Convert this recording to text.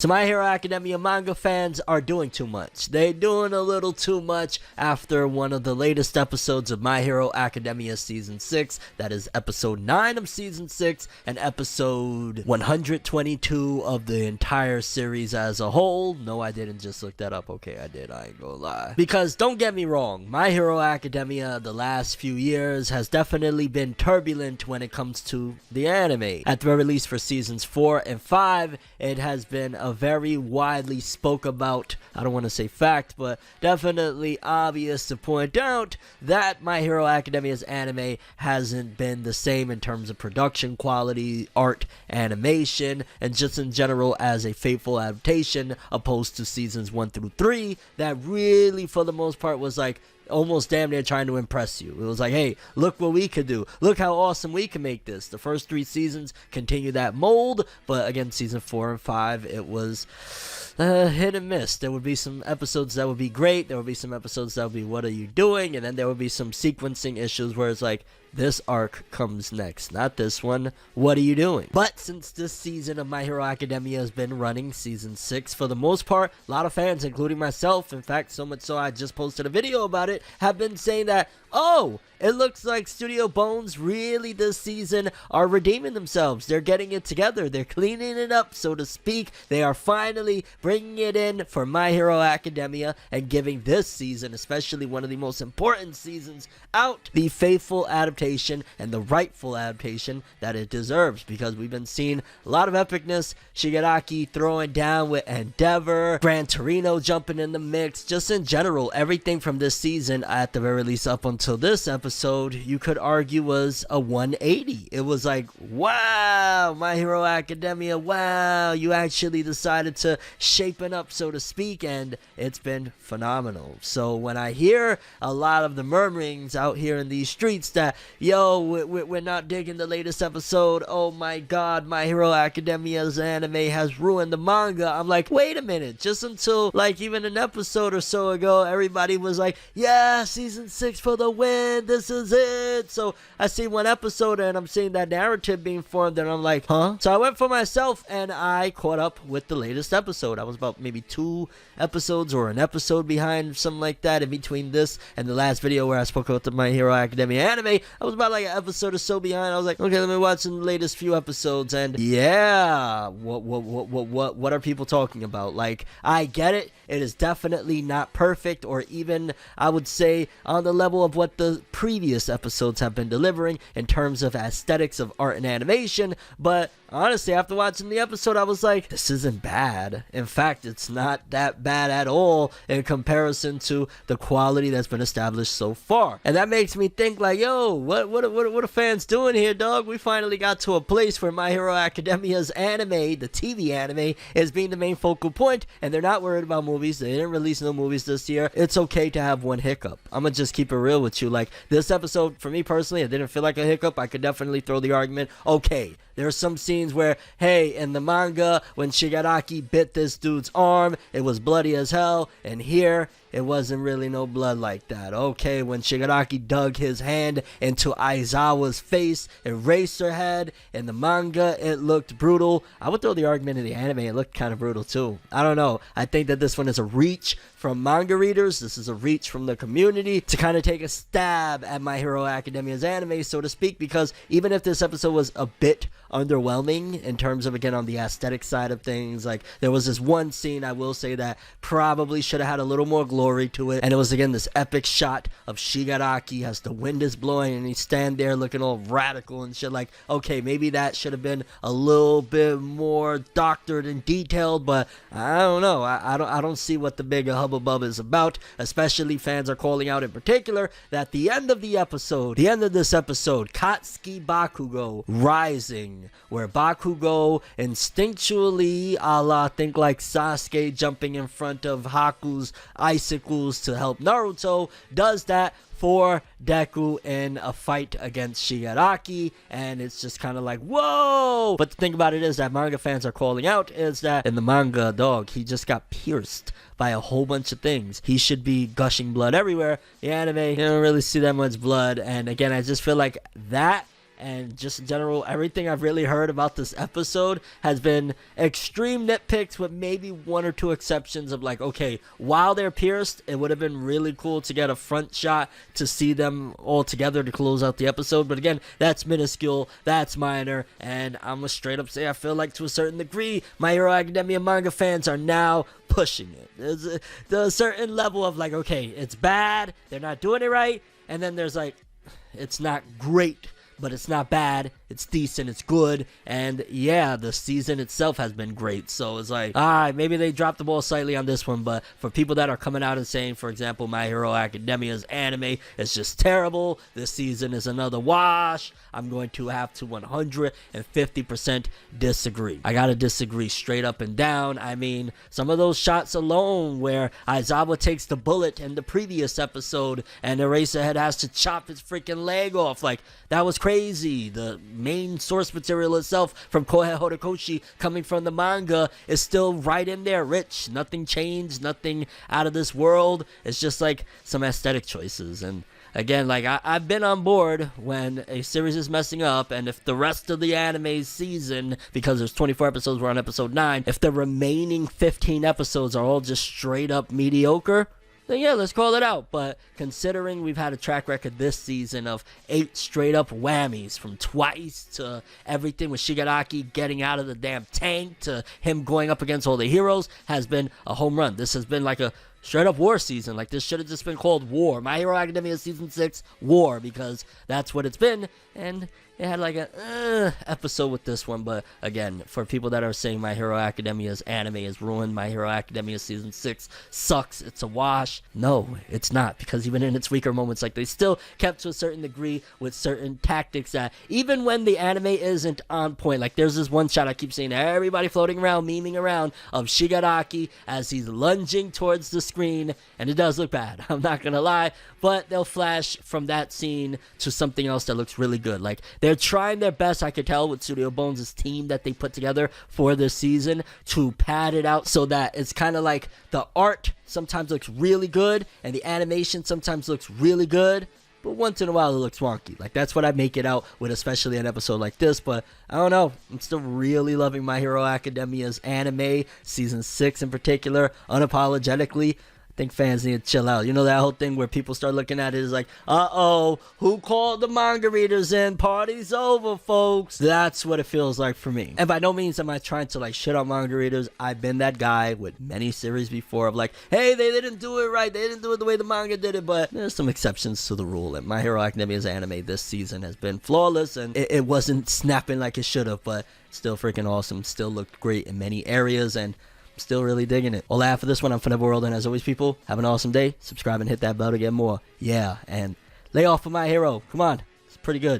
So My Hero Academia manga fans are doing too much. They're doing a little too much after one of the latest episodes of My Hero Academia Season 6. That is episode 9 of Season 6 and episode 122 of the entire series as a whole. No, I didn't just look that up. Okay, I did. I ain't gonna lie. Because don't get me wrong, My Hero Academia the last few years has definitely been turbulent when it comes to the anime. At the very least for Seasons 4 and 5, it has been a very widely spoke about, I don't want to say fact, but definitely obvious to point out that My Hero Academia's anime hasn't been the same in terms of production quality, art, animation, and just in general as a faithful adaptation opposed to seasons 1 through 3 that really for the most part was like almost damn near trying to impress you. It was like, hey, look what we could do. Look how awesome we can make this. The first 3 seasons continue that mold, but again, season 4 and 5, it was hit and miss. There would be some episodes that would be great. There would be some episodes that would be, what are you doing? And then there would be some sequencing issues where it's like, this arc comes next, not this one. What are you doing? But since this season of My Hero Academia has been running, season 6, for the most part, a lot of fans, including myself, in fact, so much so I just posted a video about it, have been saying that, oh, it looks like Studio Bones really this season are redeeming themselves. They're getting it together. They're cleaning it up, so to speak. They are finally bringing it in for My Hero Academia and giving this season, especially one of the most important seasons out, the faithful adaptation and the rightful adaptation that it deserves. Because we've been seeing a lot of epicness, Shigaraki throwing down with Endeavor, Gran Torino jumping in the mix, just in general, everything from this season, at the very least up until this episode, you could argue was a 180. It was like, wow, My Hero Academia, wow, you actually decided to shapen up, so to speak, and it's been phenomenal. So when I hear a lot of the murmurings out here in these streets that, yo, we're not digging the latest episode, oh my god, My Hero Academia's anime has ruined the manga, I'm like, wait a minute, just until like even an episode or so ago, everybody was like, yeah, season 6 for the win, this is it. So I see one episode and I'm seeing that narrative being formed and I'm like, huh? So I went for myself and I caught up with the latest episode. I was about maybe 2 episodes or an episode behind, something like that, in between this and the last video where I spoke about the My Hero Academia anime. I was about like an episode or so behind. I was like, okay, let me watch the latest few episodes, and yeah, what are people talking about? Like, I get it. It is definitely not perfect, or even I would say on the level of what the previous episodes have been delivering in terms of aesthetics of art and animation, but honestly, after watching the episode, I was like, this isn't bad. In fact, it's not that bad at all in comparison to the quality that's been established so far. And that makes me think like, yo, what are fans doing here, dog? We finally got to a place where My Hero Academia's anime, the TV anime, is being the main focal point, and they're not worried about movies. They didn't release no movies this year. It's okay to have one hiccup. I'm gonna just keep it real with you. Like, this episode, for me personally, it didn't feel like a hiccup. I could definitely throw the argument, okay, there are some scenes where, hey, in the manga, when Shigaraki bit this dude's arm, it was bloody as hell, and here, it wasn't really no blood like that. Okay, when Shigaraki dug his hand into Aizawa's face, erased her head, in the manga, it looked brutal. I would throw the argument in the anime, it looked kind of brutal too. I don't know. I think that this one is a reach from manga readers. This is a reach from the community to kind of take a stab at My Hero Academia's anime, so to speak, because even if this episode was a bit underwhelming in terms of, again, on the aesthetic side of things, like there was this one scene I will say that probably should have had a little more glory to it, and it was again this epic shot of Shigaraki as the wind is blowing and he's stand there looking all radical and shit. Like, okay, maybe that should have been a little bit more doctored and detailed, but I don't know. I don't see what the big hubbub is about. Especially fans are calling out in particular that the end of this episode, Katsuki Bakugo rising, where Bakugo instinctually, a la think like Sasuke jumping in front of Haku's icicles to help Naruto, does that for Deku in a fight against Shigaraki, and it's just kind of like, whoa! But the thing about it is that manga fans are calling out is that in the manga, dog, he just got pierced by a whole bunch of things. He should be gushing blood everywhere. The anime, you don't really see that much blood, and again, I just feel like that and just in general, everything I've really heard about this episode has been extreme nitpicks with maybe one or two exceptions of like, okay, while they're pierced, it would have been really cool to get a front shot to see them all together to close out the episode. But again, that's minuscule, that's minor, and I'm gonna straight up say I feel like to a certain degree, My Hero Academia manga fans are now pushing it. There's a certain level of like, okay, it's bad, they're not doing it right, and then there's like, it's not great, but it's not bad, it's decent, it's good, and yeah, the season itself has been great. So it's like, alright, maybe they dropped the ball slightly on this one, but for people that are coming out and saying, for example, My Hero Academia's anime is just terrible, this season is another wash, I'm going to have to 150% disagree. I gotta disagree straight up and down. I mean, some of those shots alone where Aizawa takes the bullet in the previous episode and Eraserhead has to chop his freaking leg off, like, that was crazy. The main source material itself from Kohei Horikoshi coming from the manga is still right in there, rich, nothing changed, nothing out of this world. It's just like some aesthetic choices. And again, like, I've been on board when a series is messing up, and if the rest of the anime season, because there's 24 episodes, we're on episode 9, if the remaining 15 episodes are all just straight up mediocre, then yeah, let's call it out. But considering we've had a track record this season of 8 straight up whammies, from Twice to everything with Shigaraki getting out of the damn tank to him going up against all the heroes, has been a home run. This has been like a straight up war season. Like, this should have just been called War. My Hero Academia Season 6 War, because that's what it's been. And it had like a episode with this one. But again, for people that are saying My Hero Academia's anime is ruined, My Hero Academia Season 6 sucks, it's a wash, no, it's not. Because even in its weaker moments, like, they still kept to a certain degree with certain tactics that even when the anime isn't on point, like there's this one shot I keep seeing everybody floating around, memeing around, of Shigaraki as he's lunging towards the screen, and it does look bad, I'm not gonna lie, but they'll flash from that scene to something else that looks really good. Like, they're trying their best, I could tell, with Studio Bones' team that they put together for this season to pad it out so that it's kind of like the art sometimes looks really good and the animation sometimes looks really good, but once in a while it looks wonky. Like, that's what I make it out with, especially an episode like this. But I don't know, I'm still really loving My Hero Academia's anime, Season 6 in particular, unapologetically. I think fans need to chill out. You know that whole thing where people start looking at it as like, uh-oh, who called the manga readers in? Party's over, folks. That's what it feels like for me. And by no means am I trying to like shit on manga readers. I've been that guy with many series before of like, hey, they didn't do it right. They didn't do it the way the manga did it. But there's some exceptions to the rule. And My Hero Academia's anime this season has been flawless. And it wasn't snapping like it should have, but still freaking awesome. Still looked great in many areas. And still really digging it. All I have for this one, I'm ForneverWorld, and as always, people, have an awesome day. Subscribe and hit that bell to get more. Yeah, and lay off of My Hero. Come on, it's pretty good.